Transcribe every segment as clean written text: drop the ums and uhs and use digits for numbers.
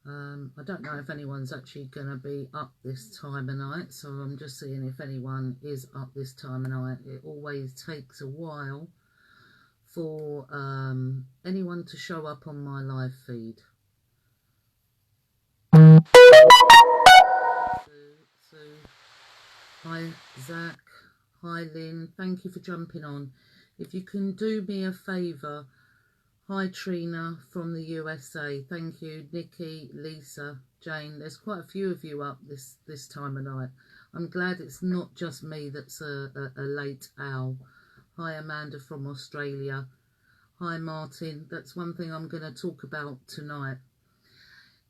I don't know if anyone's actually going to be up this time of night, so I'm just seeing if anyone is up this time of night. It always takes a while for anyone to show up on my live feed. Sue. Hi Zach. Hi Lynn. Thank you for jumping on. If you can do me a favour. Hi Trina from the USA. Thank you. Nikki, Lisa, Jane. There's quite a few of you up this time of night. I'm glad it's not just me that's a late owl. Hi Amanda from Australia. Hi Martin. That's one thing I'm going to talk about tonight.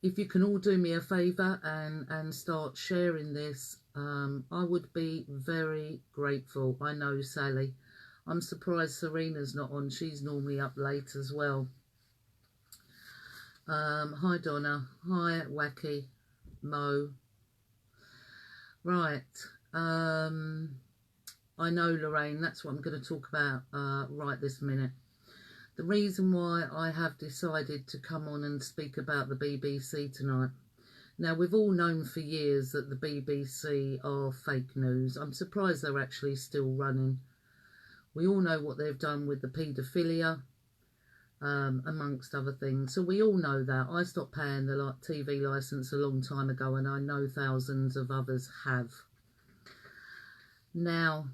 If you can all do me a favour and start sharing this, I would be very grateful. I know Sally. I'm surprised Serena's not on. She's normally up late as well. Hi Donna. Hi Wacky. Mo. Right. I know Lorraine. That's what I'm going to talk about right this minute. The reason why I have decided to come on and speak about the BBC tonight. Now, we've all known for years that the BBC are fake news. I'm surprised they're actually still running. We all know what they've done with the paedophilia, amongst other things. So we all know that. I stopped paying the TV licence a long time ago, and I know thousands of others have. Now,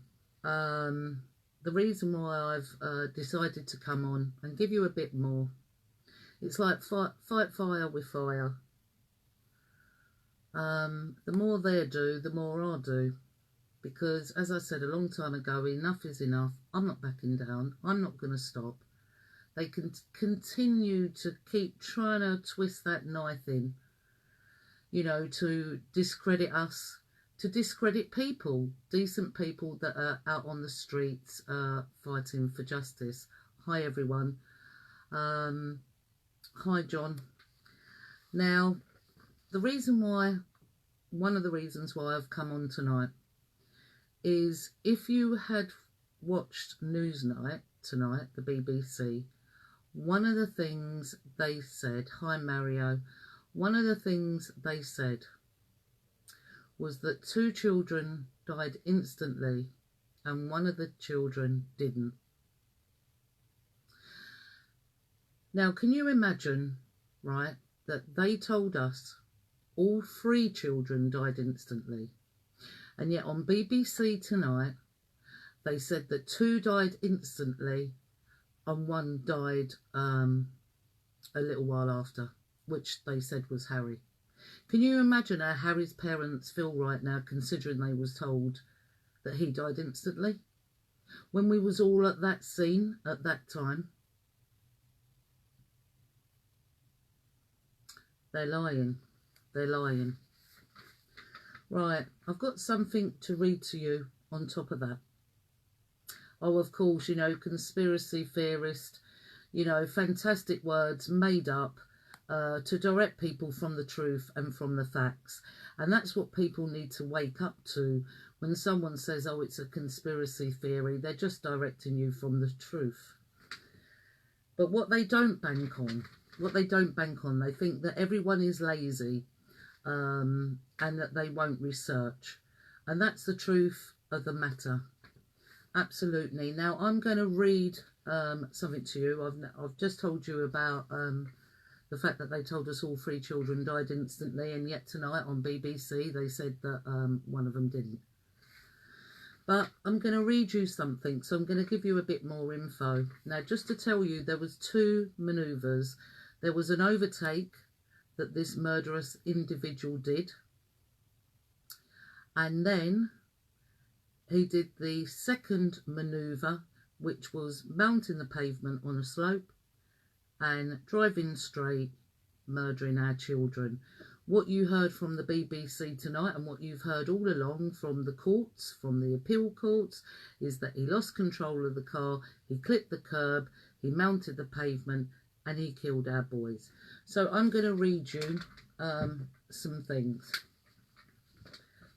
the reason why I've decided to come on and give you a bit more, it's like fight fire with fire. The more they do, the more I do. Because, as I said a long time ago, enough is enough. I'm not backing down. I'm not going to stop. They can continue to keep trying to twist that knife in, you know, to discredit us, to discredit people, decent people that are out on the streets fighting for justice. Hi, everyone. Hi, John. Now, one of the reasons why I've come on tonight is if you had watched Newsnight tonight, the BBC, one of the things they said, hi Mario, one of the things they said was that 2 children died instantly and one of the children didn't. Now, can you imagine, right, that they told us all 3 children died instantly, and yet on BBC tonight they said that 2 died instantly and 1 died a little while after, which they said was Harry. Can you imagine how Harry's parents feel right now, considering they was told that he died instantly when we was all at that scene at that time? They're lying. They're lying. Right, I've got something to read to you on top of that. Oh, of course, you know, conspiracy theorist, you know, fantastic words made up to direct people from the truth and from the facts. And that's what people need to wake up to when someone says, oh, it's a conspiracy theory. They're just directing you from the truth. But what they don't bank on, they think that everyone is lazy and that they won't research. And that's the truth of the matter. Absolutely. Now, I'm going to read something to you. I've just told you about the fact that they told us all 3 children died instantly, and yet tonight on BBC they said that one of them didn't. But I'm going to read you something, so I'm going to give you a bit more info. Now, just to tell you, there was 2 manoeuvres. There was an overtake that this murderous individual did, and then he did the second manoeuvre, which was mounting the pavement on a slope and driving straight, murdering our children. What you heard from the BBC tonight, and what you've heard all along from the courts, from the appeal courts, is that he lost control of the car, he clipped the curb, he mounted the pavement, and he killed our boys. So I'm going to read you some things.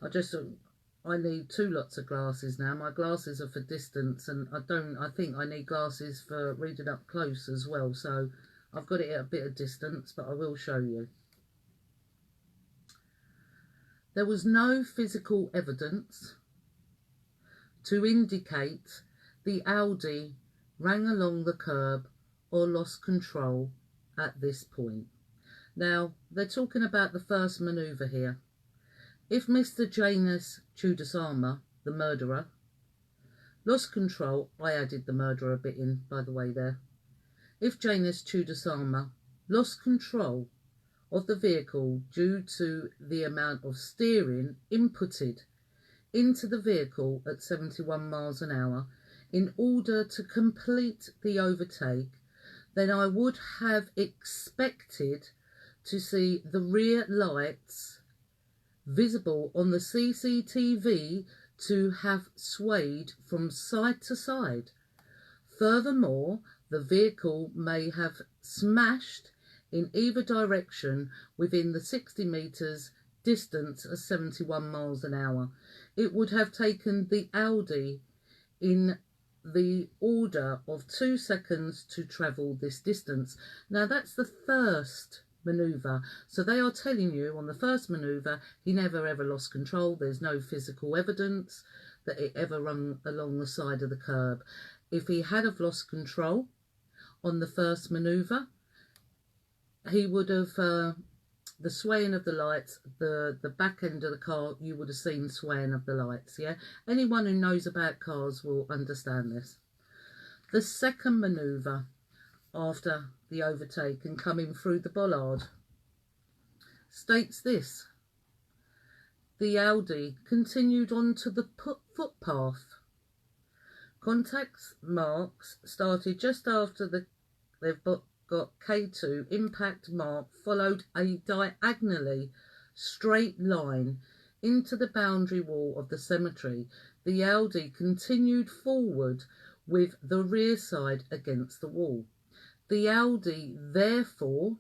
I need 2 lots of glasses now. My glasses are for distance, and I think I need glasses for reading up close as well. So I've got it at a bit of distance, but I will show you. There was no physical evidence to indicate the Audi ran along the curb or lost control at this point. Now, they're talking about the first manoeuvre here. If Mr. Janus Chudasama, the murderer, lost control, I added the murderer bit in, by the way, there. If Janus Chudasama lost control of the vehicle due to the amount of steering inputted into the vehicle at 71 miles an hour in order to complete the overtake, then I would have expected to see the rear lights visible on the CCTV to have swayed from side to side. Furthermore, the vehicle may have smashed in either direction within the 60 metres distance of 71 miles an hour. It would have taken the Audi in the order of 2 seconds to travel this distance. Now, that's the first manoeuvre. So they are telling you on the first manoeuvre, he never ever lost control. There's no physical evidence that it ever run along the side of the curb. If he had have lost control on the first manoeuvre, he would have, the swaying of the lights, the back end of the car, you would have seen swaying of the lights, yeah? Anyone who knows about cars will understand this. The second manoeuvre after the overtake and coming through the bollard states this: the Audi continued onto the footpath. Contact marks started just after they've got K2 impact mark, followed a diagonally straight line into the boundary wall of the cemetery. The Audi continued forward with the rear side against the wall. The Audi therefore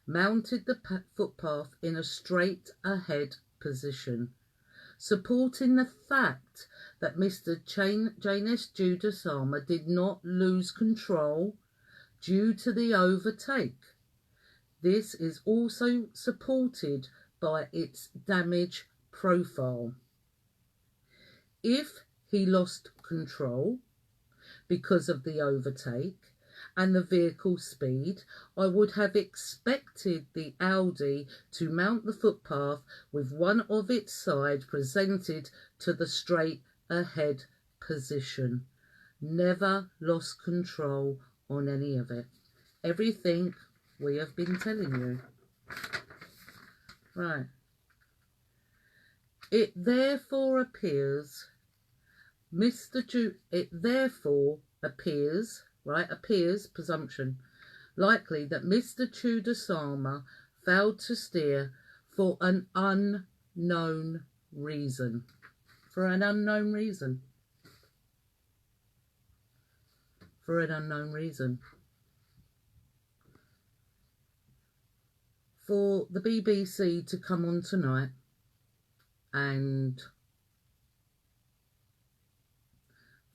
mounted the footpath in a straight ahead position, supporting the fact that Mr. Janus Chudasama did not lose control due to the overtake. This is also supported by its damage profile. If he lost control because of the overtake and the vehicle speed, I would have expected the Audi to mount the footpath with one of its sides presented to the straight ahead position. Never lost control on any of it. Everything we have been telling you. Right. It therefore appears, presumption, likely that Mr. Chudasama failed to steer for an unknown reason. For an unknown reason. For an unknown reason. For the BBC to come on tonight and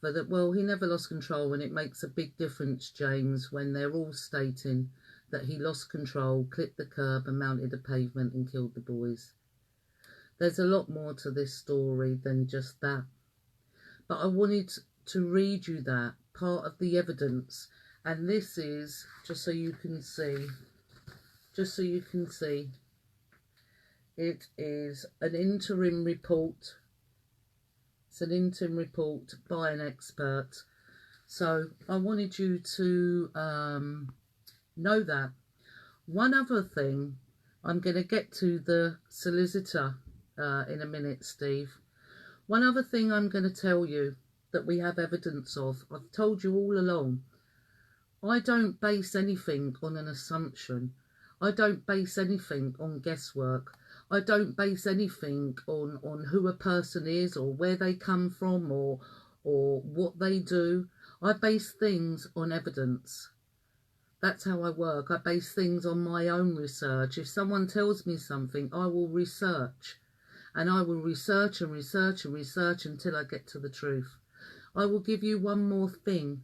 for that, well, he never lost control, and it makes a big difference, James, when they're all stating that he lost control, clipped the curb and mounted the pavement and killed the boys. There's a lot more to this story than just that. But I wanted to read you that part of the evidence, and this is just so you can see, it is an interim report. It's an interim report by an expert. So I wanted you to know that. One other thing, I'm going to get to the solicitor in a minute, Steve. One other thing I'm going to tell you that we have evidence of. I've told you all along. I don't base anything on an assumption. I don't base anything on guesswork. I don't base anything on who a person is or where they come from or what they do. I base things on evidence. That's how I work. I base things on my own research. If someone tells me something, I will research. And I will research and research and research until I get to the truth. I will give you one more thing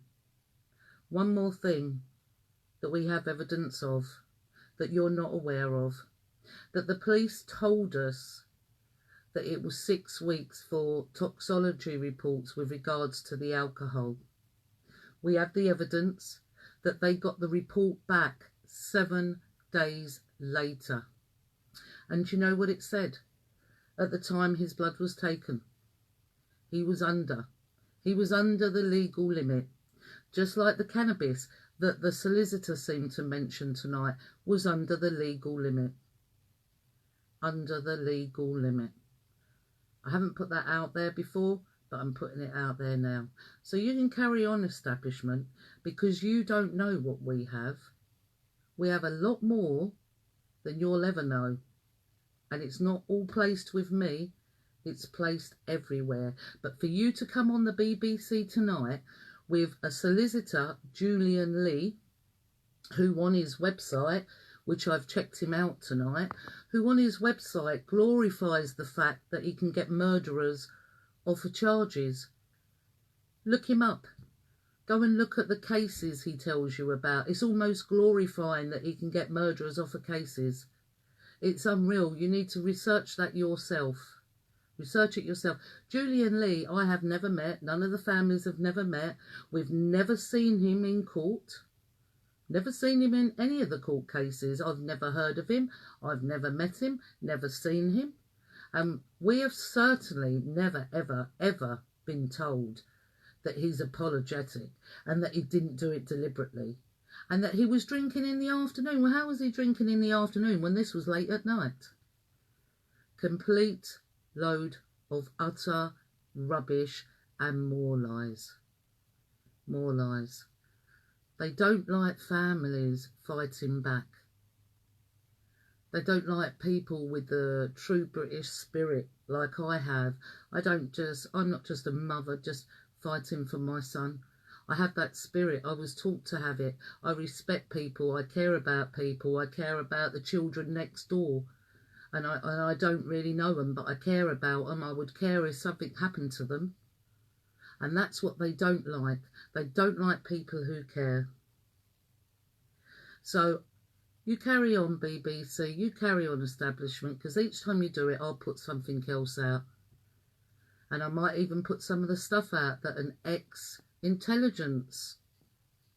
that we have evidence of, that you're not aware of, that the police told us that it was 6 weeks for toxicology reports with regards to the alcohol. We have the evidence that they got the report back 7 days later. And you know what it said? At the time his blood was taken, he was under the legal limit. Just like the cannabis that the solicitor seemed to mention tonight was under the legal limit. Under the legal limit. I haven't put that out there before, but I'm putting it out there now. So you can carry on, establishment, because you don't know what we have. We have a lot more than you'll ever know. And it's not all placed with me, it's placed everywhere. But for you to come on the BBC tonight with a solicitor, Julian Lee, who on his website, which I've checked him out tonight, who on his website glorifies the fact that he can get murderers off of charges. Look him up. Go and look at the cases he tells you about. It's almost glorifying that he can get murderers off of cases. It's unreal. You need to research that yourself. Research it yourself. Julian Lee, I have never met. None of the families have never met. We've never seen him in court. Never seen him in any of the court cases. I've never heard of him. I've never met him. Never seen him. We have certainly never, ever, ever been told that he's apologetic and that he didn't do it deliberately. And that he was drinking in the afternoon. Well, how was he drinking in the afternoon when this was late at night? Complete load of utter rubbish and more lies. More lies. They don't like families fighting back. They don't like people with the true British spirit like I have. I'm not just a mother just fighting for my son. I have that spirit. I was taught to have it. I respect people. I care about people. I care about the children next door. And I don't really know them, but I care about them. I would care if something happened to them. And that's what they don't like. They don't like people who care. So you carry on, BBC. You carry on, establishment, because each time you do it, I'll put something else out. And I might even put some of the stuff out that an ex-intelligence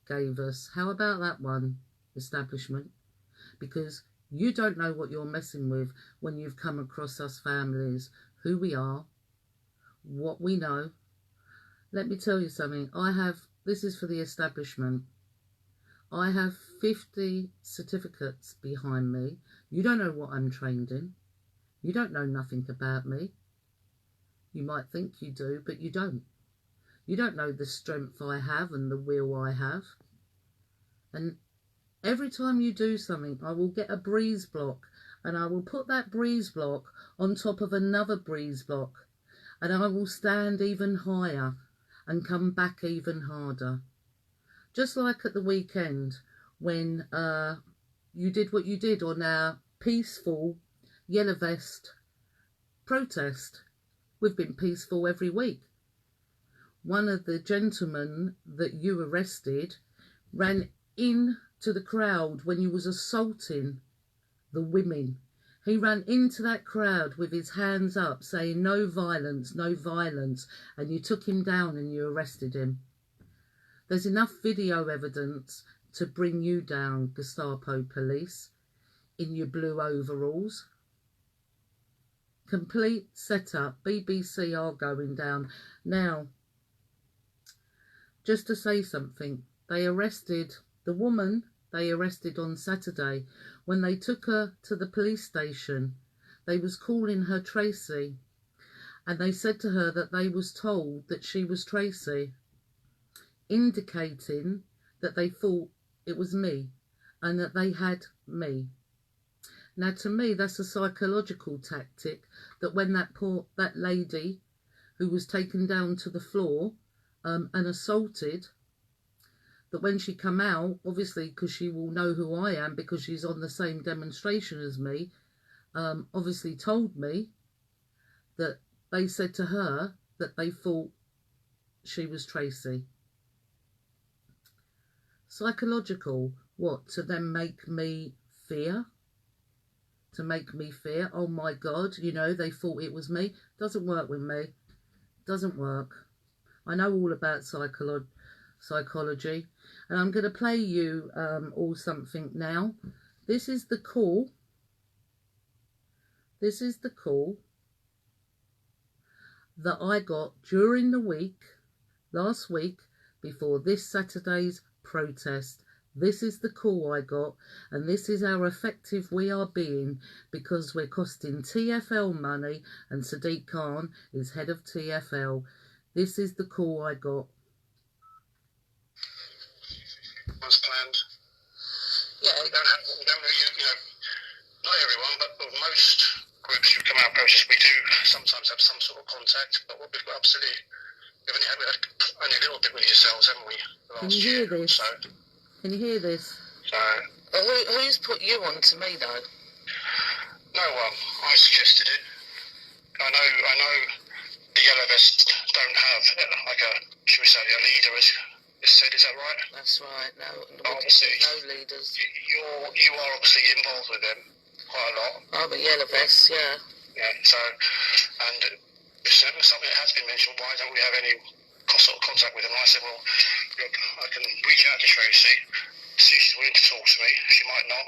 gave us. How about that one, establishment? Because you don't know what you're messing with when you've come across us families, who we are, what we know. Let me tell you something. This is for the establishment. I have 50 certificates behind me. You don't know what I'm trained in. You don't know nothing about me. You might think you do, but you don't. You don't know the strength I have and the will I have. And every time you do something, I will get a breeze block and I will put that breeze block on top of another breeze block and I will stand even higher and come back even harder. Just like at the weekend when you did what you did on our peaceful Yellow Vest protest. We've been peaceful every week. One of the gentlemen that you arrested ran into the crowd when you was assaulting the women. He ran into that crowd with his hands up saying no violence, no violence, and you took him down and you arrested him. There's enough video evidence to bring you down, Gestapo police, in your blue overalls. Complete setup. BBC are going down. Now, just to say something, they arrested the woman they arrested on Saturday. When they took her to the police station, they was calling her Tracy. And they said to her that they was told that she was Tracy, indicating that they thought it was me and that they had me. Now, to me, that's a psychological tactic that when that lady who was taken down to the floor and assaulted, that when she come out, obviously because she will know who I am because she's on the same demonstration as me, obviously told me that they said to her that they thought she was Tracy. Psychological, what, to then make me fear? to make me fear. Oh my God, you know, they thought it was me. Doesn't work with me. Doesn't work. I know all about psychology. And I'm going to play you all something now. This is the call. This is the call that I got during the week, last week, before this Saturday's protest. This is the call I got, and this is how effective we are being, because we're costing TFL money, and Sadiq Khan is head of TFL. This is the call I got. Was planned. Yeah. We don't really, not everyone, but most groups who come out protest, we do sometimes have some sort of contact, but we've absolutely, we've had only a little bit with yourselves, haven't we? Can you hear this? Can you hear this? So, who's put you on to me, though? No one. I suggested it. I know the Yellow Vests don't have, should we say, a leader, as said, is that right? That's right. No, obviously, no leaders. You are obviously involved with them quite a lot. I'm a Yellow Vest, yeah. Yeah, so, and if something that has been mentioned, why don't we have any sort of contact with them? And I said, well, look, I can reach out to Tracy, see if she's willing to talk to me. She might not,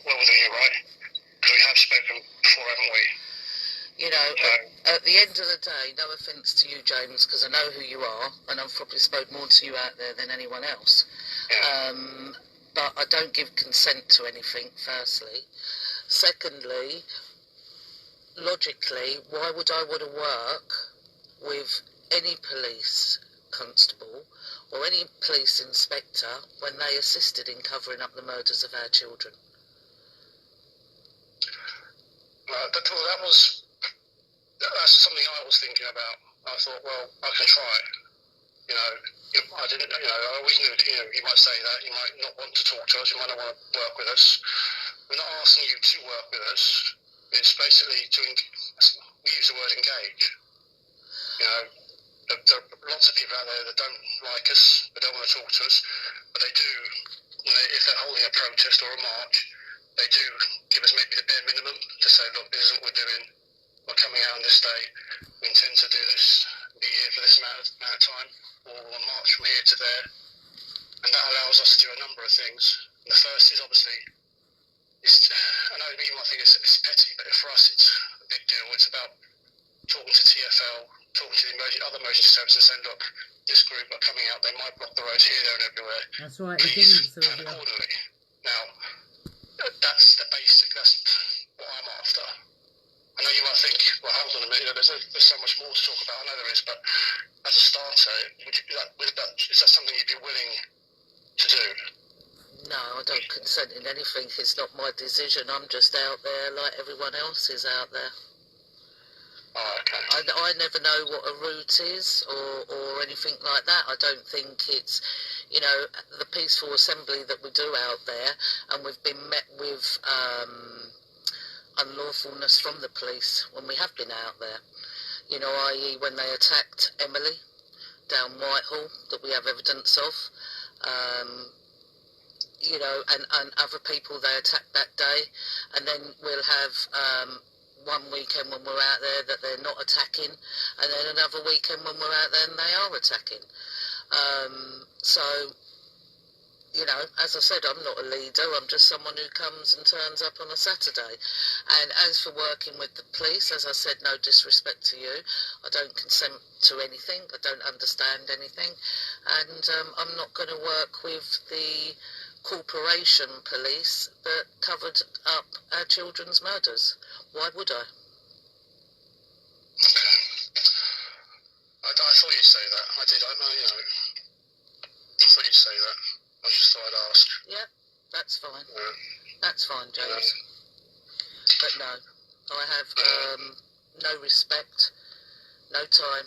well within your right, because we have spoken before, haven't we? You know, at the end of the day, no offence to you, James, because I know who you are, and I've probably spoken more to you out there than anyone else. Yeah. But I don't give consent to anything, firstly. Secondly, logically, why would I want to work with any police constable or any police inspector when they assisted in covering up the murders of our children? That's something I was thinking about. I thought, well, I can try. I didn't. I always knew. You might say that. You might not want to talk to us. You might not want to work with us. We're not asking you to work with us. It's basically we use the word engage. There are lots of people out there that don't like us, that don't want to talk to us, but they do. If they're holding a protest or a march, they do give us maybe the bare minimum to say, look, this is what we're doing. We're coming out on this day. We intend to do this, be here for this amount of time, or we'll march from here to there. And that allows us to do a number of things. And the first is obviously, I know you might think it's petty, but for us it's a big deal. It's about talking to TFL, talking to the other emergency services and saying, look, this group are coming out, they might block the roads here, there and everywhere. That's right. Please plan accordingly. Now, that's the basic, that's what I'm after. I know you might think, well, hold on a minute, there's so much more to talk about. I know there is, but as a starter, is that something you'd be willing to do? No, I don't consent in anything. It's not my decision. I'm just out there like everyone else is out there. Oh, okay. I never know what a route is or anything like that. I don't think it's, the peaceful assembly that we do out there, and we've been met with unlawfulness from the police when we have been out there. I.e. when they attacked Emily down Whitehall, that we have evidence of. And other people they attacked that day, and then we'll have one weekend when we're out there that they're not attacking, and then another weekend when we're out there and they are attacking. As I said, I'm not a leader. I'm just someone who comes and turns up on a Saturday. And as for working with the police, as I said, no disrespect to you, I don't consent to anything. I don't understand anything, and I'm not going to work with the corporation police that covered up our children's murders. Why would I? I thought you'd say that. I did. I thought you'd say that. I just thought I'd ask. Yeah, that's fine. Yeah. That's fine, James. But no, I have no respect, no time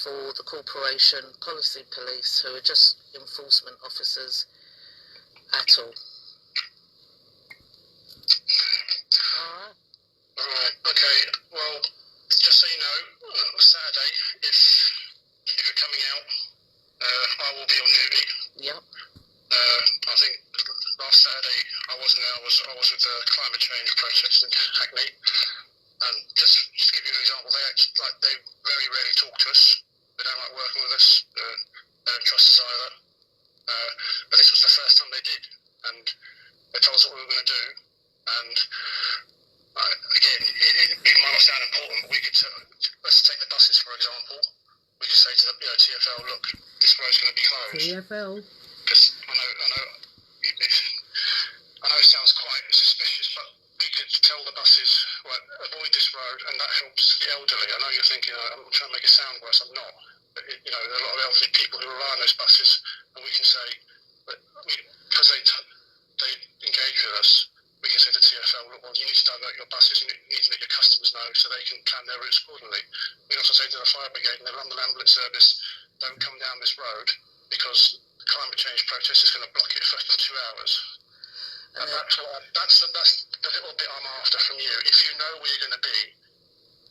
for the corporation policy police, who are just enforcement officers at all. Alright, okay. Well, just so you know, Saturday, if you're coming out, I will be on duty. Yep. I think last Saturday I wasn't there. I was with the climate change we can say to the TfL, look, this road's going to be closed. TfL. Because I know it sounds quite suspicious, but we could tell the buses, right, avoid this road, and that helps the elderly. I know you're thinking, I'm trying to make it sound worse. I'm not. But, there are a lot of elderly people who rely on those buses, and we can say, because they engage with us, we can say to TfL, look, well, you need to divert your buses, and you need to let your customers know so they can plan their routes accordingly. We can also say to the fire brigade and the London Ambulance Service, don't come down this road because the climate change protest is going to block it for 2 hours. And that's the little bit I'm after from you. If you know where you're going to be,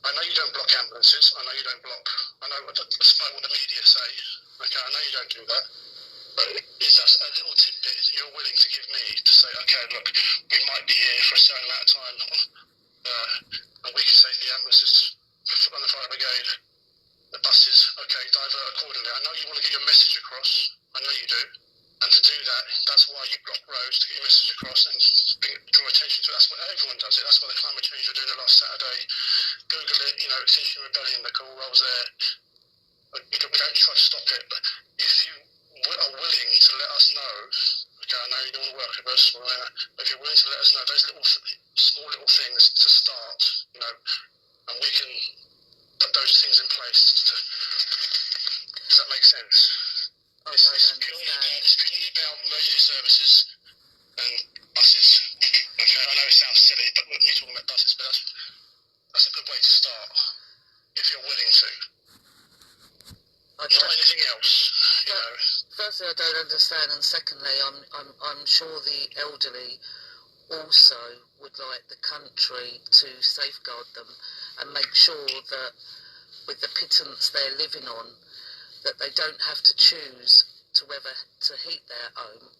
I know you don't block ambulances, I know you don't block, I know despite what the media say, okay, I know you don't do that. But is that a little tidbit you're willing to give me to say, okay, look, we might be here for a certain amount of time, and we can say to the ambulances, on the fire brigade, the buses, okay, divert accordingly. I know you want to get your message across, I know you do, and to do that, that's why you block roads, to get your message across and draw attention to it. That's what everyone does it. That's why the climate change we're doing it last Saturday. Google it, Extinction Rebellion, the call rolls there. We don't try to stop it, but if you are willing to let us know, okay, I know you don't want to work with us, but if you're willing to let us know those small little things to start, and we can put those things in place. Does that make sense? It's purely about emergency services and buses. Okay, I know it sounds silly, but we're talking about buses, but that's a good way to start if you're willing to. Not anything else, Firstly, I don't understand, and secondly, I'm sure the elderly also would like the country to safeguard them and make sure that with the pittance they're living on, that they don't have to choose to whether to heat their home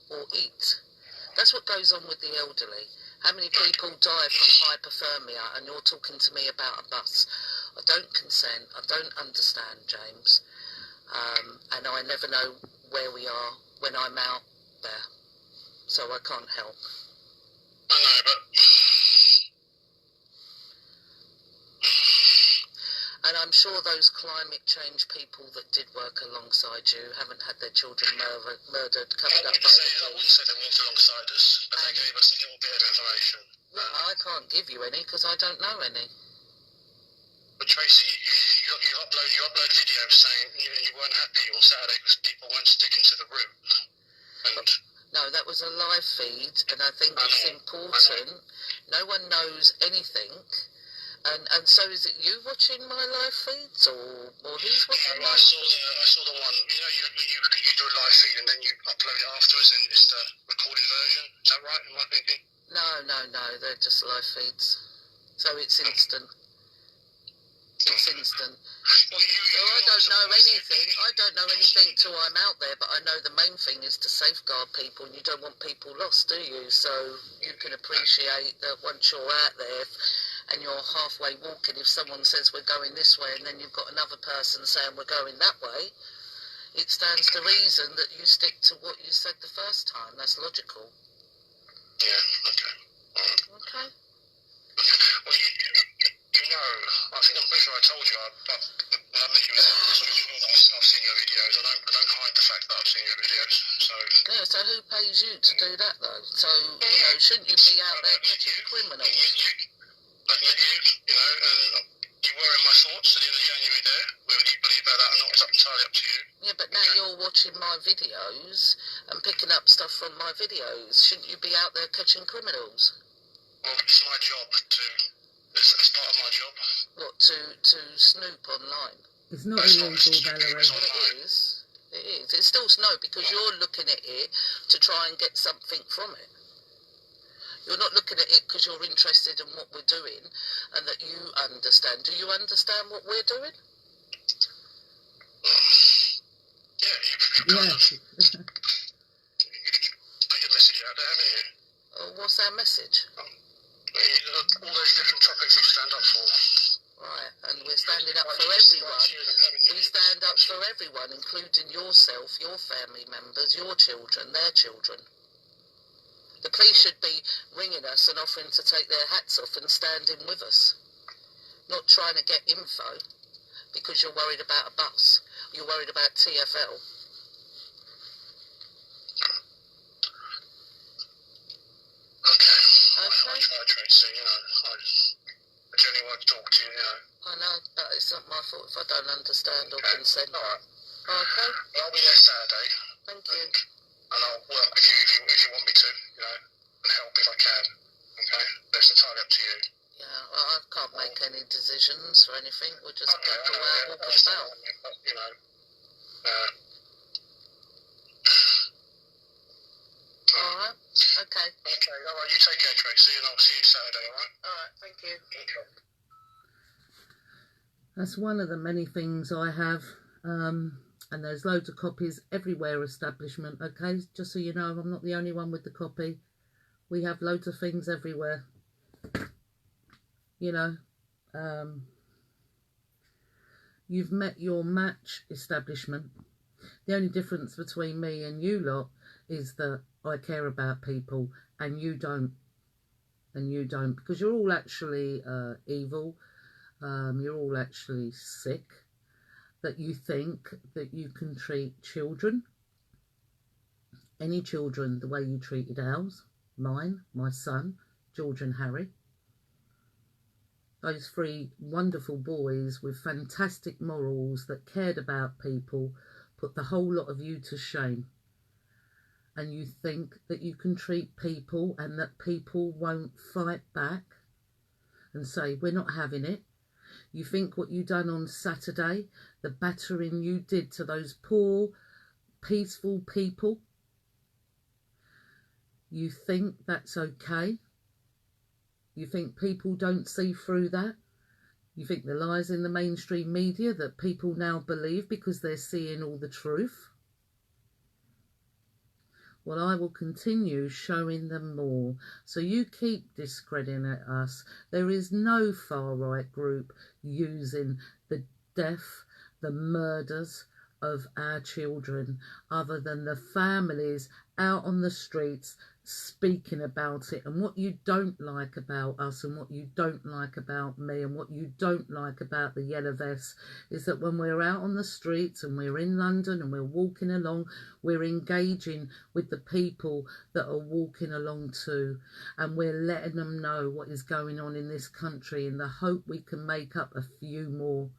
or eat. That's what goes on with the elderly. How many people die from hypothermia, and you're talking to me about a bus? I don't consent. I don't understand, James. And I never know where we are when I'm out there, so I can't help. I know, but... And I'm sure those climate change people that did work alongside you haven't had their children murdered, covered up by the police. I wouldn't say they walked alongside us, but they gave us a little bit of information. I can't give you any because I don't know any. But Tracy, you upload videos saying you weren't happy on Saturday because people weren't sticking to the route. And no, that was a live feed, and I think it's important. No one knows anything. And so is it you watching my live feeds, or who's watching my live feeds? I saw the one, you do a live feed and then you upload it afterwards and it's the recorded version. Is that right? Am I thinking? No, they're just live feeds. So it's instant. It's instant. So I don't know anything. I don't know anything till I'm out there, but I know the main thing is to safeguard people, and you don't want people lost, do you? So you can appreciate that once you're out there and you're halfway walking, if someone says we're going this way and then you've got another person saying we're going that way, it stands to reason that you stick to what you said the first time. That's logical. Yeah, okay. Okay. Well, I think I'm pretty sure I told you, when I met you, I've seen your videos. I don't hide the fact that I've seen your videos. So who pays you to do that, though? So, shouldn't you be out there catching criminals? I met you, and you were in my thoughts at the end of January there. Whether you believe about that or not is entirely up to you. Yeah, but now you're watching my videos and picking up stuff from my videos. Shouldn't you be out there catching criminals? Well, it's my job it's part of my job. What, to snoop online? It's not illegal, Valerie. Well, it is. It's still snoop because you're looking at it to try and get something from it. You're not looking at it because you're interested in what we're doing and that you understand. Do you understand what we're doing? Yeah, you've put your message out there, haven't you? What's our message? All those different topics you stand up for. Right, and we're standing up for everyone. We stand up for everyone, including yourself, your family members, your children, their children. The police should be ringing us and offering to take their hats off and standing with us. Not trying to get info. because you're worried about a bus. You're worried about TFL. Okay. Okay. I try, Tracy, you know. I genuinely want to talk to you, you know. I know, but it's not my fault if I don't understand or Okay. consent. Alright. Okay. Well, I'll be there Saturday. Thank you. And I'll work with you if you want me to, you know, and help if I can. Okay? That's entirely up to you. Yeah, well, I can't make any decisions or anything. We'll just Okay, go out, walk about. but, you know, Alright? Okay. okay, alright, you take care, Tracy, and I'll see you Saturday, alright? Alright, thank you. Okay. That's one of the many things I have. And there's loads of copies everywhere, establishment, okay? Just so you know, I'm not the only one with the copy. We have loads of things everywhere. You know, you've met your match, establishment. The only difference between me and you lot is that I care about people and you don't. And you don't, because you're all actually evil. You're all actually sick. That you think that you can treat children, any children, the way you treated ours, mine, my son, George and Harry. Those three wonderful boys with fantastic morals that cared about people, put the whole lot of you to shame. And you think that you can treat people and that people won't fight back and say, we're not having it. You think what you done on Saturday, the battering you did to those poor, peaceful people, you think that's okay? You think people don't see through that? You think the lies in the mainstream media that people now believe because they're seeing all the truth? Well, I will continue showing them more. So you keep discrediting us. There is no far-right group using the death, the murders of our children, other than the families out on the streets speaking about it. And what you don't like about us and what you don't like about me and what you don't like about the Yellow Vests is that when we're out on the streets and we're in London and we're walking along, we're engaging with the people that are walking along too, and we're letting them know what is going on in this country in the hope we can make up a few more.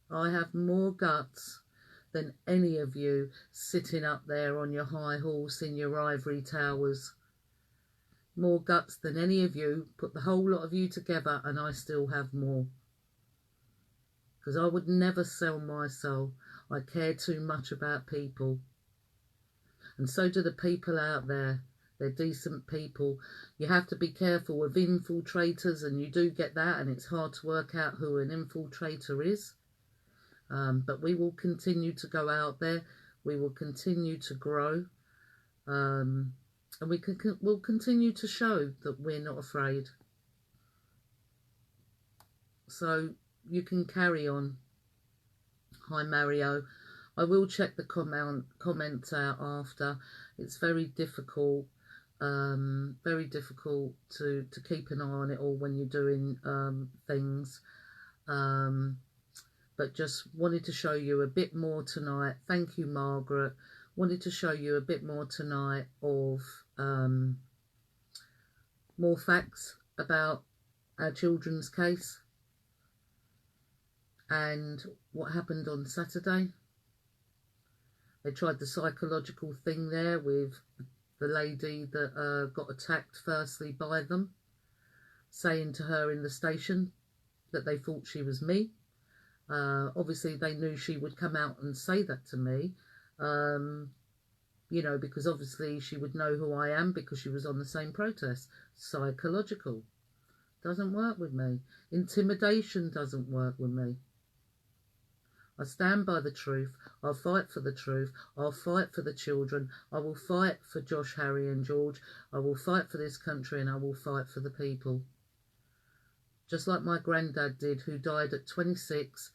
I have more guts than any of you sitting up there on your high horse in your ivory towers. More guts than any of you, put the whole lot of you together, and I still have more. Because I would never sell my soul. I care too much about people. And so do the people out there. They're decent people. You have to be careful with infiltrators, and you do get that, and it's hard to work out who an infiltrator is. But we will continue to go out there. We will continue to grow. And we'll continue to show that we're not afraid. So you can carry on. Hi, Mario. I will check the comments out after. It's very difficult. Very difficult to keep an eye on it all when you're doing things. But just wanted to show you a bit more tonight. Thank you, Margaret. Wanted to show you a bit more tonight of more facts about our children's case and what happened on Saturday. They tried the psychological thing there with the lady that got attacked firstly by them, saying to her in the station that they thought she was me. Obviously, they knew she would come out and say that to me, you know, because obviously she would know who I am because she was on the same protest. Psychological. Doesn't work with me. Intimidation doesn't work with me. I stand by the truth. I'll fight for the truth. I'll fight for the children. I will fight for Josh, Harry and George. I will fight for this country and I will fight for the people. Just like my granddad did, who died at 26,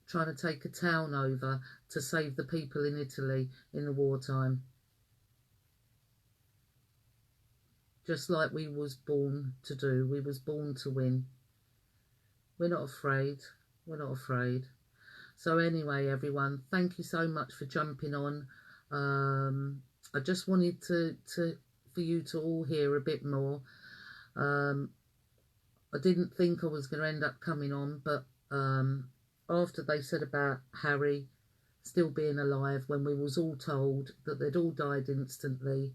trying to take a town over to save the people in Italy in the wartime. just like we was born to do. We was born to win. We're not afraid. We're not afraid. So anyway, everyone, thank you so much for jumping on. I just wanted for you to all hear a bit more. I didn't think I was going to end up coming on, but after they said about Harry still being alive, when we was all told that they'd all died instantly,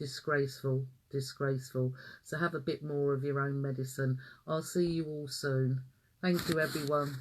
disgraceful, disgraceful. So have a bit more of your own medicine. I'll see you all soon. Thank you, everyone.